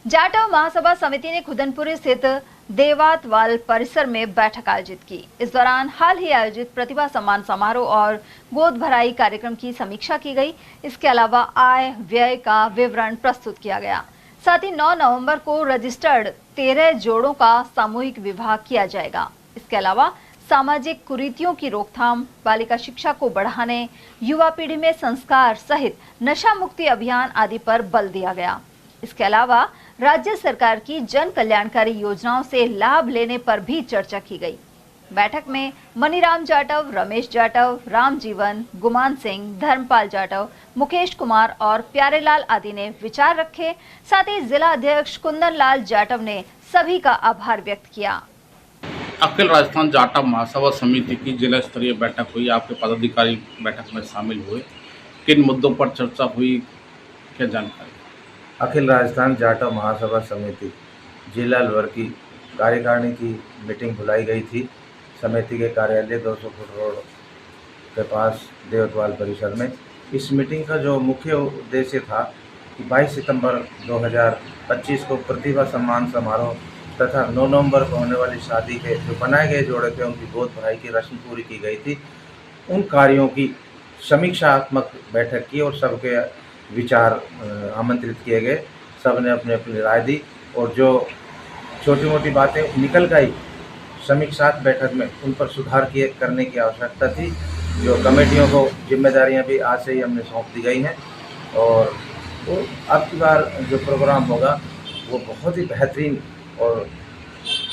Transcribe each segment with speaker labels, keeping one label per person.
Speaker 1: जाटव महासभा समिति ने खुदनपुर स्थित देवातवाल परिसर में बैठक आयोजित की। इस दौरान हाल ही आयोजित प्रतिभा सम्मान समारोह और गोद भराई कार्यक्रम की समीक्षा की गई। इसके अलावा आय व्यय का विवरण प्रस्तुत किया गया। साथ ही 9 नवंबर को रजिस्टर्ड 13 जोड़ों का सामूहिक विवाह किया जाएगा। इसके अलावा सामाजिक कुरीतियों की रोकथाम, बालिका शिक्षा को बढ़ाने, युवा पीढ़ी में संस्कार सहित नशा मुक्ति अभियान आदि पर बल दिया गया। इसके अलावा राज्य सरकार की जन कल्याणकारी योजनाओं से लाभ लेने पर भी चर्चा की गई। बैठक में मनीराम जाटव, रमेश जाटव, राम जीवन, गुमान सिंह, धर्मपाल जाटव, मुकेश कुमार और प्यारेलाल आदि ने विचार रखे। साथ ही जिला अध्यक्ष कुंदन लाल जाटव ने सभी का आभार व्यक्त किया।
Speaker 2: अखिल राजस्थान जाटव महासभा समिति की जिला स्तरीय बैठक हुई। आपके पदाधिकारी बैठक में शामिल हुए। किन मुद्दों पर चर्चा हुई, क्या जानकारी?
Speaker 3: अखिल राजस्थान जाटव महासभा समिति जिला अलवर की कार्यकारिणी की मीटिंग बुलाई गई थी। समिति के कार्यालय 200 फुट रोड के पास देवतवाल परिसर में। इस मीटिंग का जो मुख्य उद्देश्य था कि 22 सितंबर 2025 को प्रतिभा सम्मान समारोह तथा 9 नवंबर को होने वाली शादी के जो बनाए गए जोड़े थे उनकी गोद भराई की रस्म पूरी की गई थी। उन कार्यों की समीक्षात्मक बैठक की और सबके विचार आमंत्रित किए गए। सब ने अपनी अपनी राय दी और जो छोटी मोटी बातें निकल गई समीक्षात्मक बैठक में उन पर सुधार करने की आवश्यकता थी। जो कमेटियों को जिम्मेदारियां भी आज से ही हमने सौंप दी गई हैं और वो अब की बार जो प्रोग्राम होगा वो बहुत ही बेहतरीन और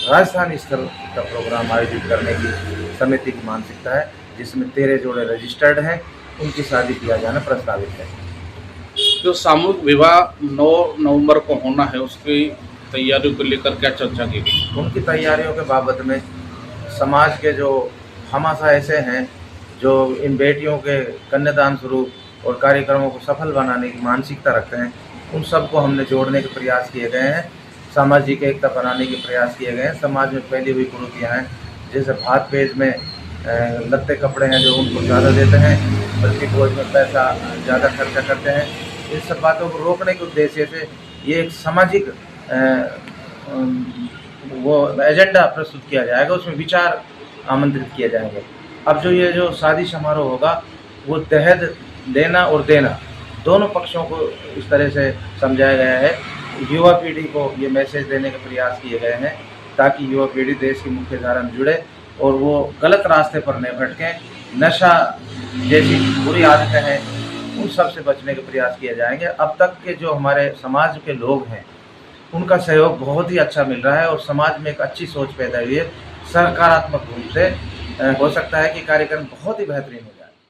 Speaker 3: राजस्थानी स्तर का प्रोग्राम आयोजित करने की समिति की मानसिकता है, जिसमें 13 जोड़े रजिस्टर्ड हैं, उनकी शादी किया जाना प्रस्तावित है।
Speaker 2: जो सामूहिक विवाह 9 नवंबर को होना है, उसकी तैयारियों को लेकर क्या चर्चा की गई?
Speaker 3: उनकी तैयारियों के बाबत में समाज के जो हमाशा ऐसे हैं जो इन बेटियों के कन्यादान स्वरूप और कार्यक्रमों को सफल बनाने की मानसिकता रखते हैं, उन सबको हमने जोड़ने के प्रयास किए गए हैं। सामाजिक एकता बनाने के प्रयास किए गए हैं। समाज में फैली हुई कुरीतियाँ हैं, जैसे भात पेज में लत्ते कपड़े हैं जो उनको ज़्यादा देते हैं, बल्कि भोज में पैसा ज़्यादा खर्चा करते हैं। इन सब बातों को रोकने के उद्देश्य से ये एक सामाजिक वो एजेंडा प्रस्तुत किया जाएगा, उसमें विचार आमंत्रित किए जाएंगे। अब जो शादी समारोह होगा वो दहेज लेना और देना दोनों पक्षों को इस तरह से समझाया गया है। युवा पीढ़ी को ये मैसेज देने के प्रयास किए गए हैं ताकि युवा पीढ़ी देश की मुख्य धारा में जुड़े और वो गलत रास्ते पर न भटकें। नशा जैसी बुरी आदतें हैं उन सब से बचने के प्रयास किए जाएंगे। अब तक के जो हमारे समाज के लोग हैं उनका सहयोग बहुत ही अच्छा मिल रहा है और समाज में एक अच्छी सोच पैदा हुई है। सकारात्मक रूप से हो सकता है कि कार्यक्रम बहुत ही बेहतरीन हो।